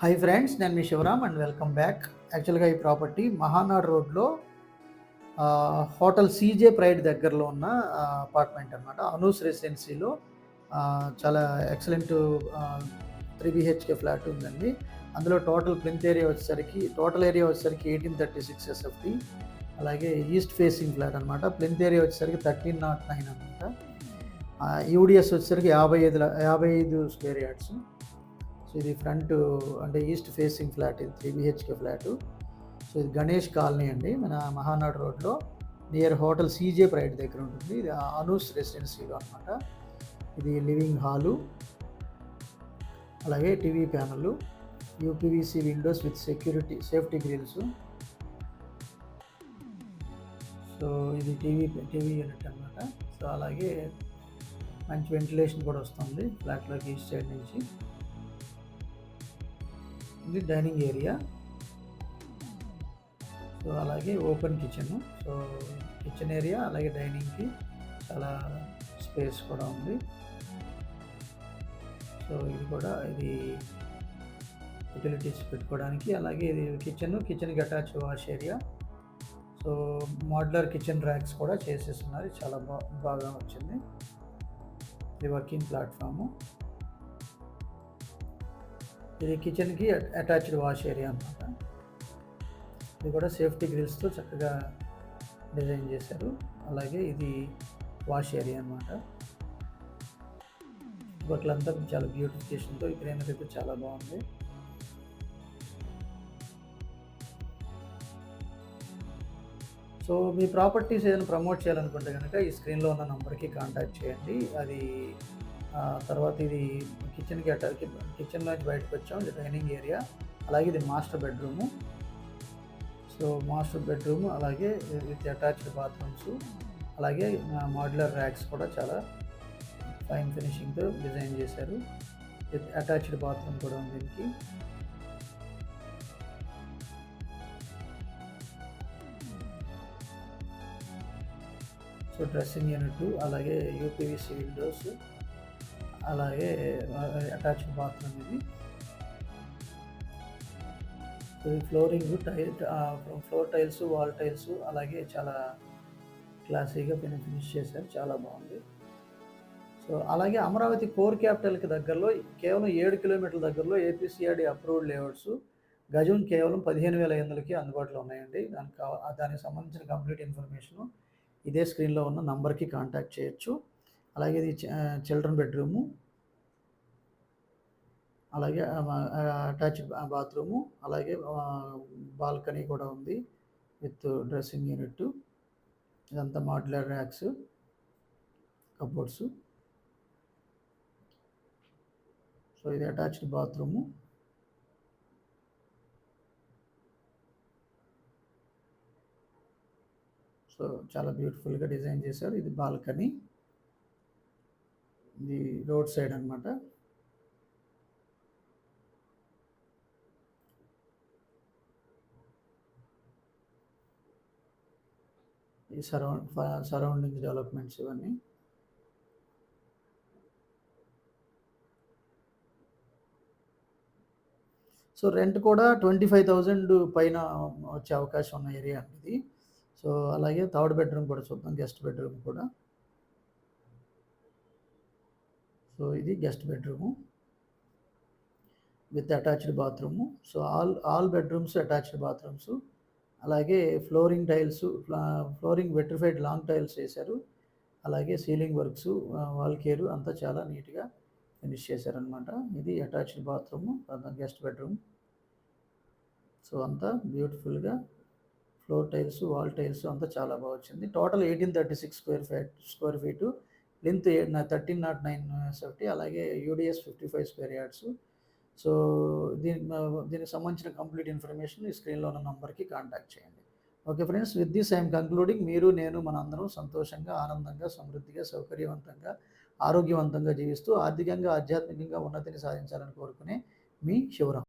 Hi friends, నేను మీ Shivaram and welcome back. యాక్చువల్గా ఈ ప్రాపర్టీ మహానాడ్ రోడ్లో హోటల్ సీజే ప్రైడ్ దగ్గరలో ఉన్న అపార్ట్మెంట్ అనమాట. అనూస్ రెసిడెన్సీలో చాలా ఎక్సలెంట్ 3 BHK ఫ్లాట్ ఉందండి. అందులో టోటల్ ఏరియా వచ్చేసరికి 1836 SFT. అలాగే ఈస్ట్ ఫేసింగ్ ఫ్లాట్ అనమాట. ప్లింత్ ఏరియా వచ్చేసరికి 1309 అనమాట. యూడిఎస్ వచ్చేసరికి 55 స్క్వేర్ యార్డ్స్. సో ఇది ఫ్రంట్ అంటే ఈస్ట్ ఫేసింగ్ ఫ్లాట్, ఇది 3 BHK ఫ్లాటు. సో ఇది గణేష్ కాలనీ అండి, మన మహానాడు రోడ్లో నియర్ హోటల్ సీజే ప్రైడ్ దగ్గర ఉంటుంది. ఇది అనూస్ రెసిడెన్సీలో అనమాట. ఇది లివింగ్ హాలు, అలాగే TV panel, UPVC windows with safety grills. So ఇది టీవీ యూనిట్ అనమాట. సో అలాగే మంచి వెంటిలేషన్ కూడా వస్తుంది ఫ్లాట్లోకి ఈస్ట్ సైడ్ నుంచి. ఇది డైనింగ్ ఏరియా. సో అలాగే open kitchen. So kitchen area అలాగే డైనింగ్కి చాలా స్పేస్ కూడా ఉంది. సో ఇది యూటిలిటీస్ పెట్టుకోవడానికి. అలాగే ఇది కిచెన్కి attach wash area. So modular kitchen racks కూడా చేసేస్తున్నారు, చాలా బాగా వచ్చింది. ఇది వర్కింగ్ ప్లాట్ఫాము. ఇది కిచెన్కి అటాచ్డ్ వాష్ ఏరియా అనమాట. ఇది కూడా సేఫ్టీ గ్రిల్స్తో చక్కగా డిజైన్ చేశారు. అలాగే ఇది వాష్ ఏరియా అనమాట. బట్టలంతా చాలా బ్యూటిఫికేషన్తో ఈ గ్రీనరీ అయితే చాలా బాగుంది. సో మీ ప్రాపర్టీస్ ఏదైనా ప్రమోట్ చేయాలనుకుంటే కనుక ఈ స్క్రీన్లో ఉన్న నెంబర్కి కాంటాక్ట్ చేయండి. అది తర్వాత ఇది కిచెన్లోంచి బయటకు వచ్చాం. ఇది డైనింగ్ ఏరియా, అలాగే ఇది master bedroom. So master bedroom అలాగే విత్ అటాచ్డ్ బాత్రూమ్స్, అలాగే మోడ్యులర్ ర్యాక్స్ కూడా చాలా ఫైన్ ఫినిషింగ్తో డిజైన్ చేశారు. విత్ అటాచ్డ్ బాత్రూమ్ కూడా ఉంది దీనికి. సో డ్రెస్సింగ్ యూనిట్, అలాగే యూపీవీసీ విండోస్, అలాగే అటాచ్డ్ బాత్రూమ్. ఇది ఫ్లోర్ టైల్స్, వాల్ టైల్స్, అలాగే చాలా క్లాసీగా ఫినిష్ చేశారు, చాలా బాగుంది. సో అలాగే అమరావతి కోర్ క్యాపిటల్కి దగ్గరలో కేవలం 7 కిలోమీటర్ల దగ్గరలో ఏపీసీఆర్డీ అప్రూవ్డ్ లేఅవుట్స్ గజం కేవలం 15,500కి అందుబాటులో ఉన్నాయండి. దానికి సంబంధించిన కంప్లీట్ ఇన్ఫర్మేషను ఇదే స్క్రీన్లో ఉన్న నంబర్కి కాంటాక్ట్ చేయొచ్చు. అలాగే ఇది చిల్డ్రన్ బెడ్రూము, అలాగే అటాచ్డ్ బాత్రూము, అలాగే బాల్కనీ కూడా ఉంది విత్ డ్రెస్సింగ్ యూనిట్. ఇదంతా మాడ్యులర్ ర్యాక్స్, కబోర్డ్స్. సో ఇది అటాచ్డ్ బాత్రూము. సో చాలా బ్యూటిఫుల్గా డిజైన్ చేశారు. ఇది బాల్కనీ, ఇది రోడ్ సైడ్ అనమాట. ఈ సరౌండింగ్ డెవలప్మెంట్స్ ఇవన్నీ. సో రెంట్ కూడా 25,000 పైన వచ్చే అవకాశం ఉన్న ఏరియా ఇది. సో అలాగే థర్డ్ బెడ్రూమ్ కూడా చూద్దాం, గెస్ట్ బెడ్రూమ్ కూడా. సో ఇది guest bedroom with attached bathroom. So all bedrooms attached bathrooms. అలాగే ఫ్లోరింగ్ వెట్రిఫైడ్ లాంగ్ టైల్స్ వేశారు. అలాగే సీలింగ్ వర్క్స్, వాల్ కేరు అంతా చాలా నీట్గా ఫినిష్ చేశారనమాట. ఇది attached bathroom, guest bedroom. So అంతా బ్యూటిఫుల్గా ఫ్లోర్ టైల్స్, వాల్ టైల్స్ అంతా చాలా బాగా వచ్చింది. Total 1836 square feet, length 1309 SFT, అలాగే యూడిఎస్ 55 స్క్వేర్ యార్డ్స్. సో దీనికి సంబంధించిన కంప్లీట్ ఇన్ఫర్మేషన్ ఈ స్క్రీన్లో ఉన్న నంబర్కి కాంటాక్ట్ చేయండి. Okay friends, with this I'm concluding. మీరు, నేను, మనందరం సంతోషంగా, ఆనందంగా, సమృద్ధిగా, సౌకర్యవంతంగా, ఆరోగ్యవంతంగా జీవిస్తూ ఆర్థికంగా, ఆధ్యాత్మికంగా ఉన్నతిని సాధించాలని కోరుకునే మీ శివరామ్.